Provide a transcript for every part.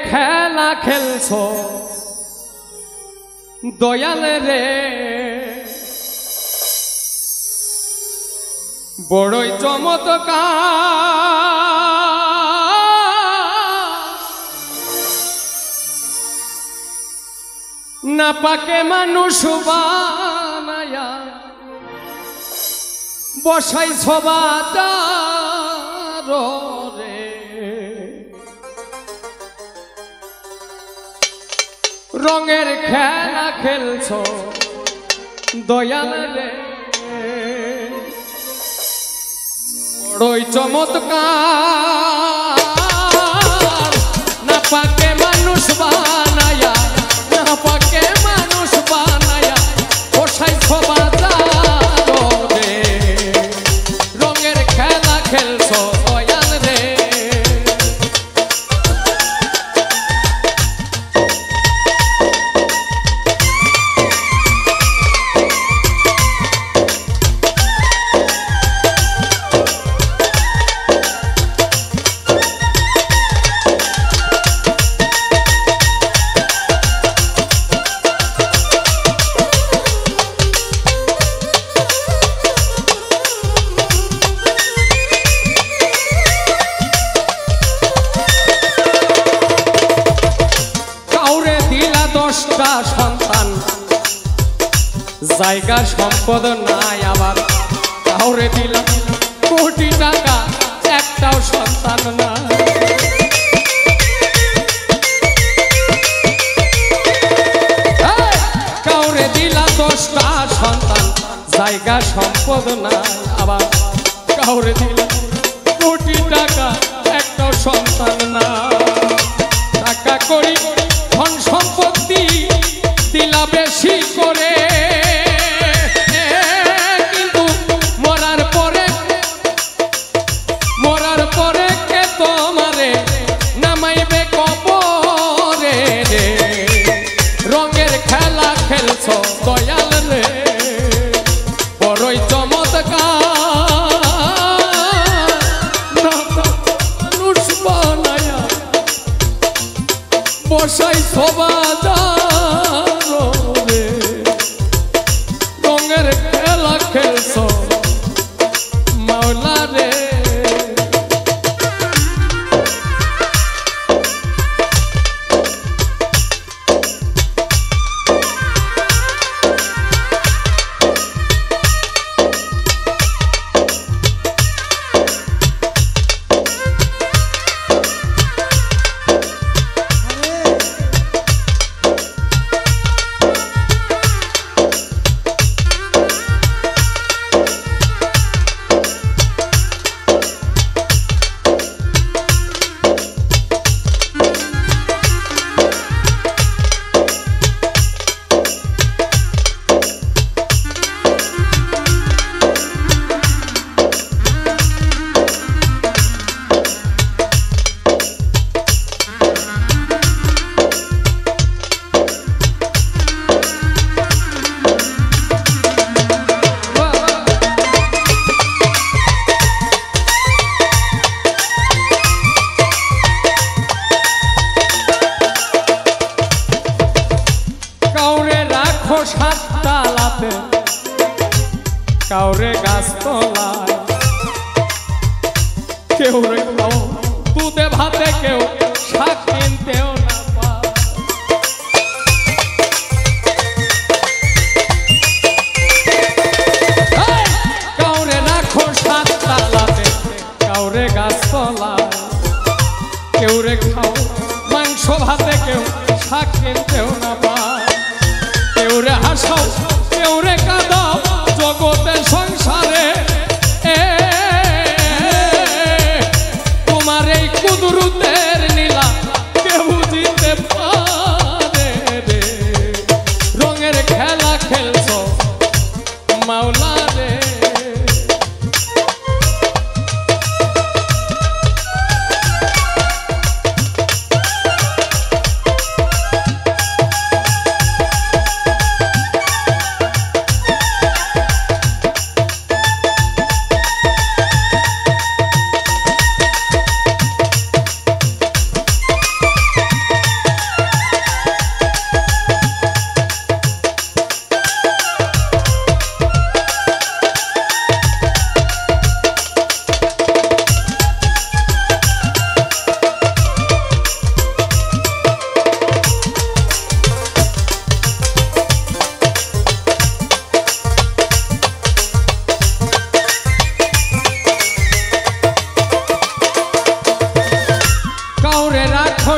খেলা খেলছো দয়াল রে বড়ই চমৎকার না পাকে মানুষ বানায়া বসাইছ বাজার রে রঙের খেলা খেলছো দয়াল রে বড়ই চমৎকার না পাকে মানুষ বানায়া না পাকে মানুষ বানায়া বসাইছ বাজার রে রঙের খেলা খেলছো দয়াল রে সন্তান জায়গা সম্পদ নাই আবার কাউরে দিলাম কোটি টাকা একটাও সন্তান না কাউরে দিলা 10টা সন্তান জায়গা সম্পদ নাই আবার কাউরে দিলাম কোটি টাকা একটাও সন্তান না টাকা করি ধন সম্পত্তি দিলা বেশি করে কিন্তু মরার পরে কে তোমারে নামাইবে কবরে রে রঙের খেলা খেলছো দয়াল রে বড়ই চমৎকার মানুষ বানায়া বসাইছ বাজার রে রঙের খেলা খেলছো মাওলা রে সাতটালাতে কাউরে গাছতলায় কেউ রে দুধে ভাতে কেউ শাক কিনতেও না পায় কাউরে রাখো সাতটালাতে কাউরে গাছতলায় কেউ রে খাও মাংস ভাতে কেউ শাক কিনতেও না পায় কেউরে হাসাও কেউরে কাঁদাও জগতের সংসারে তোমার এই কুদরতের নীলা কেউ বুঝিতে পারে রে রঙের খেলা খেলছো মাওলা রে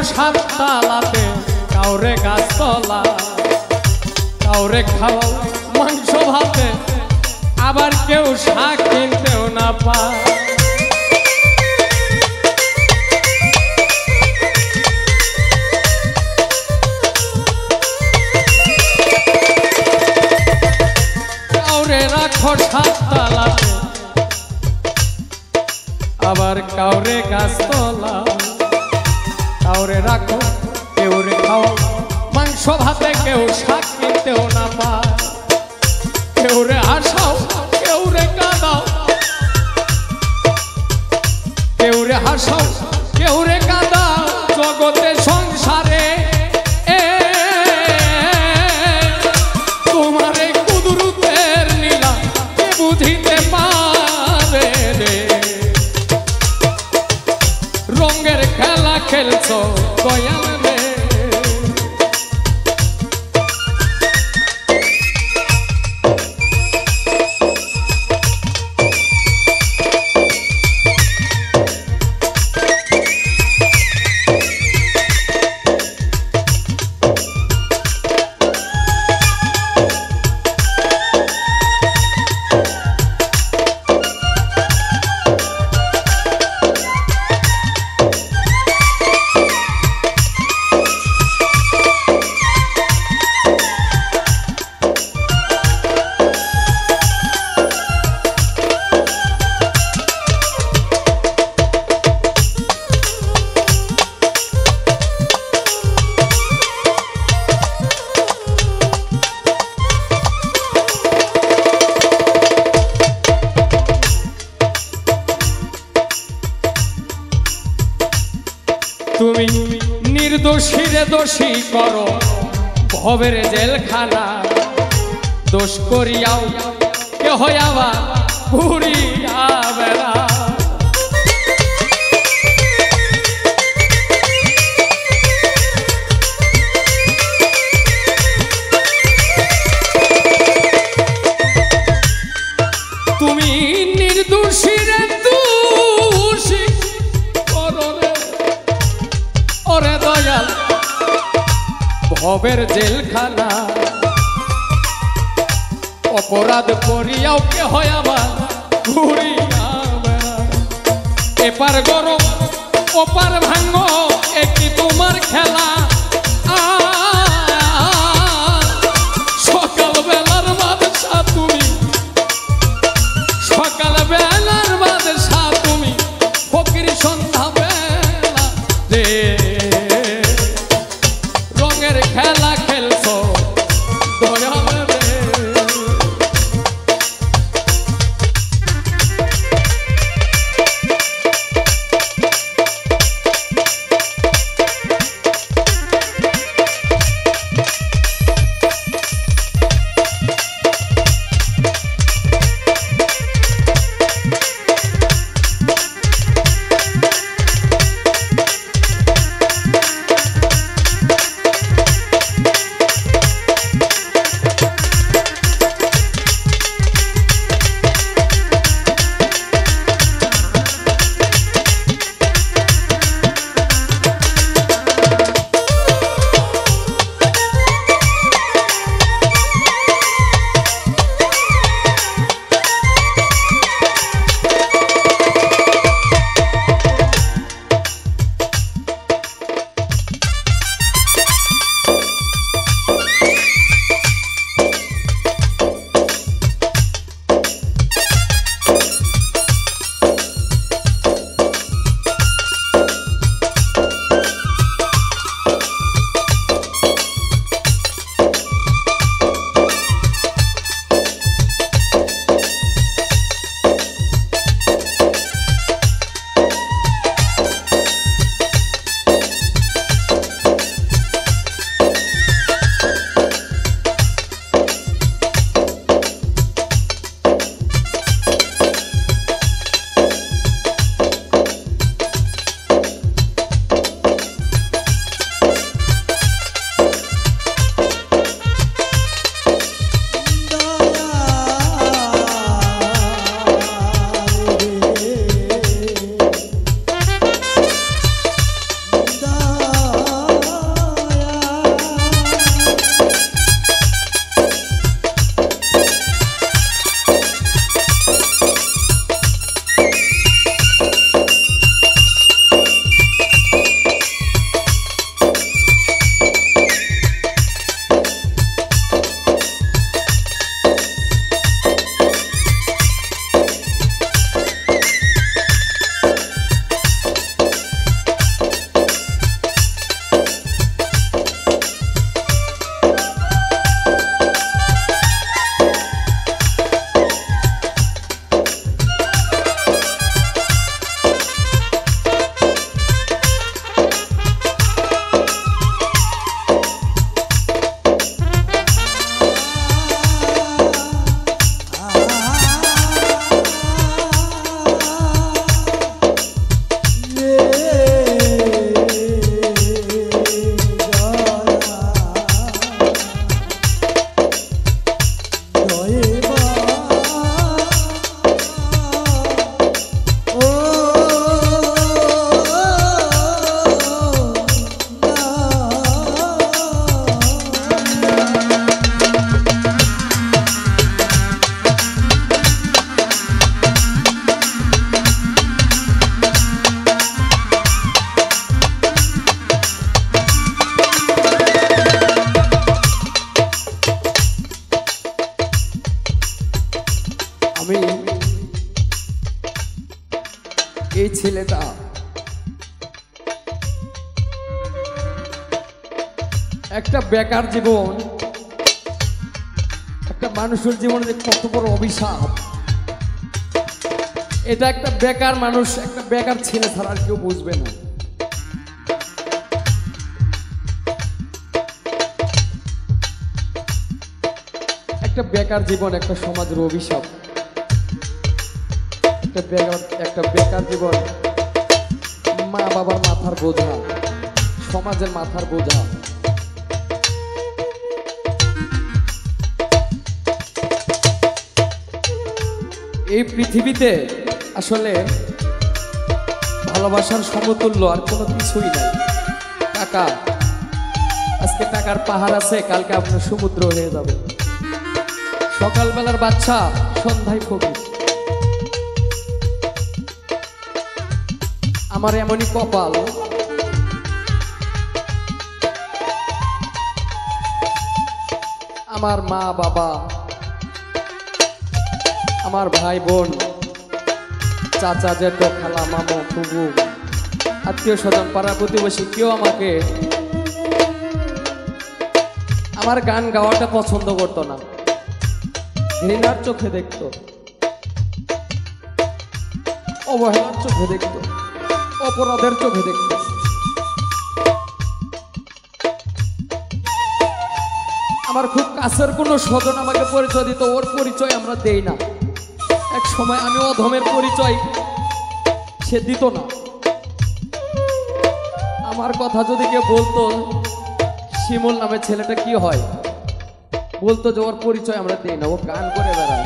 সাত তালাতে কাউরে গাছতলা কাউরে খাওয়া মাংস ভাতে আবার কেউ শাক কিনতেও না পায় কাউরে রাখো সাত তালাতে আবার কাউরে গাছতলা কাউরে রাখো কেউরে খাও মাংস ভাতে কেউ শাক কিনতেও না পায় কেউরে হাসাও কেউরে কাঁদাও কেউরে হাসাও কেউরে কাঁদাও জগতে সংসারে তোমারে কুদরতের নীলা কে বুঝিতে পারে রে রঙের খেলা খেলছো দয়াল রে তুমি নির্দোষীরে দোষী করো ভবের জেলখানা দোষ করিয়াও কে হইয়াবা ঘুরিয়া বেড়া তুমি নির্দোষীরে দোষী করো রে ওরে দয়াল ভবের জেলখানা অপরাধ করিয়াও কে হয় আমার ঘুরিয়া এপার গরম ওপার ভাঙ্গ একটি তোমার খেলা সকাল বেলার বাদশা তুমি সকাল বেলার বাদশা তুমি ফকির সন্ধ্যা বেলা রে রঙের খেলা খেলছো দয়াল রে এই ছেলেটা একটা বেকার জীবন, একটা মানুষের জীবনে যে কত বড় অভিশাপ, এটা একটা বেকার মানুষ, একটা বেকার ছেলে ছাড়া আর কেউ বুঝবে না। একটা বেকার জীবন একটা সমাজের অভিশাপ, একটা বেকার জীবন মা বাবার মাথার বোঝা, সমাজের মাথার বোঝা। এই পৃথিবীতে আসলে ভালোবাসার সমতুল্য আর কোনো কিছুই নাই। টাকা, আজকে টাকার পাহাড় আছে, কালকে আপনার সমুদ্র হয়ে যাবে। সকালবেলার বাচ্চা সন্ধ্যায় ফকির। আমার এমনই কপাল, আমার মা বাবা, আমার ভাই বোন, চাচা জেঠো খালা মামু ফুবু, আত্মীয় স্বজন পাড়া প্রতিবেশী কেউ আমাকে আমার গান গাওয়াটা পছন্দ করতো না, ঘৃণার চোখে দেখতো, অবহেলার চোখে দেখতো, অপরাধের চোখে দেখতো। আমার খুব কাছের কোনো স্বজন আমাকে পরিচয় দিত, ওর পরিচয় আমরা দেই না। এক সময় আমি অধমের পরিচয় সে দিত না। আমার কথা যদি কেউ বলতো শিমুল নামে ছেলেটা কি হয়, বলতো যে ওর পরিচয় আমরা দেই না, ও গান করে বেড়ায়।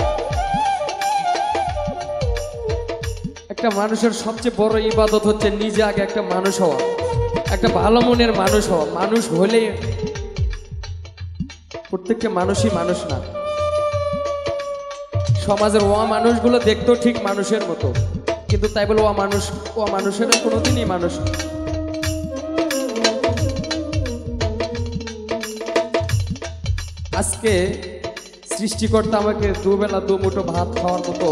একটা মানুষের সবচেয়ে বড় ইবাদত হচ্ছে নিজে আগে একটা মানুষ হওয়া, একটা ভালো মনের মানুষ হওয়া। মানুষ হলে প্রত্যেকটা মানুষই মানুষ না। সমাজের ও মানুষগুলো দেখতো ঠিক মানুষের মতো, কিন্তু তাই বলে ও মানুষের কোনোদিনই মানুষ। আজকে সৃষ্টিকর্তা আমাকে দুবেলা দুমুঠো ভাত খাওয়ার মতো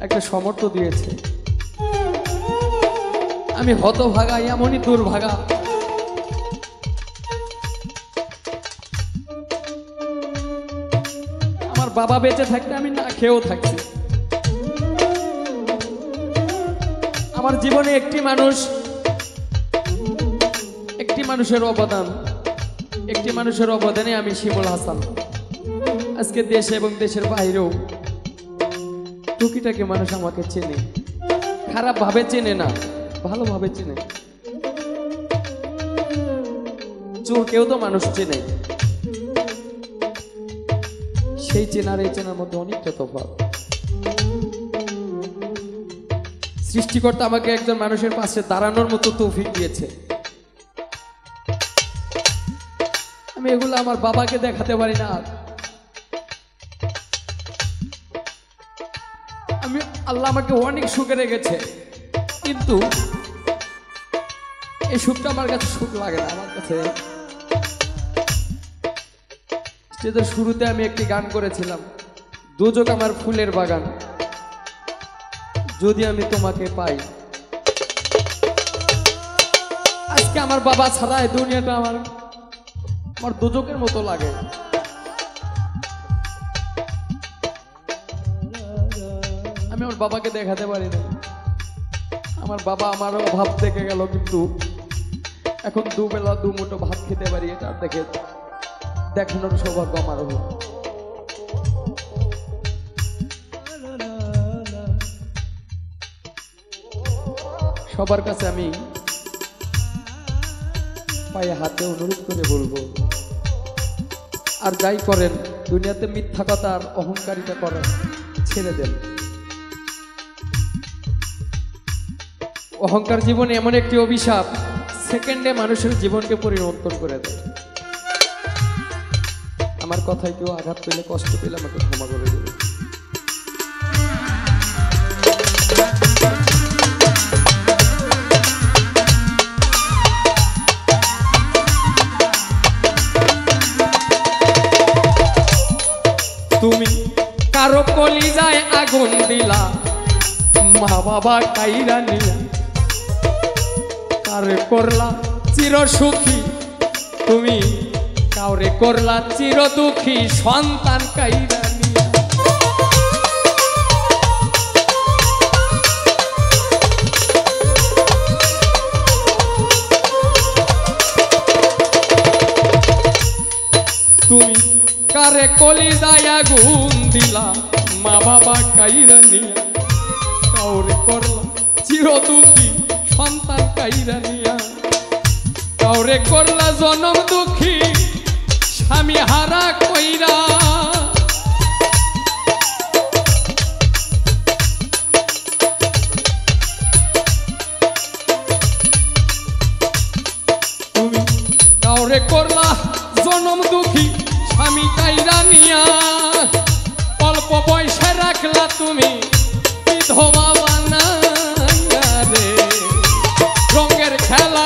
একটা সমর্থ দিয়েছে। আমি হতভাগা, এমনই দুর্ভাগা। আমার বাবা বেঁচে থাকতে আমি না খেয়েও থাকছি। আমার জীবনে একটি মানুষের অবদান, একটি মানুষের অবদানে আমি শিমুল হাসান আজকে দেশে এবং দেশের বাইরেও টুকিটাকি মানুষ আমাকে চেনে। খারাপ ভাবে চেনে না, ভালোভাবে চেনে। চোর কেউ তো মানুষ চেনে, সেই চেনার এই চেনার মধ্যে অনেকটা তফাৎ। সৃষ্টিকর্তা আমাকে একজন মানুষের পাশে দাঁড়ানোর মতো তৌফিক দিয়েছে। আমি এগুলো আমার বাবাকে দেখাতে পারি না। আল্লাহ আমাকে অনেক সুখে রেখেছে, কিন্তু এই সুখটা আমার কাছে সুখ লাগে না। আমার কাছে স্টেজের শুরুতে আমি একটি গান করেছিলাম, দুজক আমার ফুলের বাগান, যদি আমি তোমাকে পাই। আজকে আমার বাবা ছাড়া এই দুনিয়াটা আমার দুজকের মতো লাগে। আমি আমার বাবাকে দেখাতে পারি না। আমার বাবা আমার অভাব দেখে গেল, কিন্তু এখন দুবেলা দুমুঠো ভাত খেতে পারি, এটা দেখে দেখানোর সৌভাগ্য আমার হলো। সবার কাছে আমি পায়ে হাতে অনুরোধ করে বলবো, আর যাই করেন দুনিয়াতে মিথ্যা কথা আর অহংকারিতা করেন, ছেড়ে দেন। অহংকার জীবনে এমন একটি অভিশাপ, সেকেন্ডে মানুষের জীবনকে পরিবর্তন করে দেয়। আমার কথায় কেউ আঘাত পেলে, কষ্ট পেলে আমাকে ক্ষমা করে দেবে। তুমি কারো কলিজায় আগুন দিলা মা বাবা কাইরা নিয়া, কারে করলা চির সুখী তুমি, কাউরে করলা চির দুঃখী সন্তান কাইরা নিয়া। তুমি কারে কলিজায় আগুন দিলা মা বাবা কাইরা নিয়া, কাউরে করলা চির দুঃখী সন্তান কাইরা নিয়া, কাউরে করলা জনম দুঃখী স্বামী হারা কইরা। তুমি কাউরে করলা জনম দুঃখী স্বামী কাইরা নিয়া, অল্প বয়সে রাখলা তুমি বিধবা বানাইয়া রে, রঙের খেলা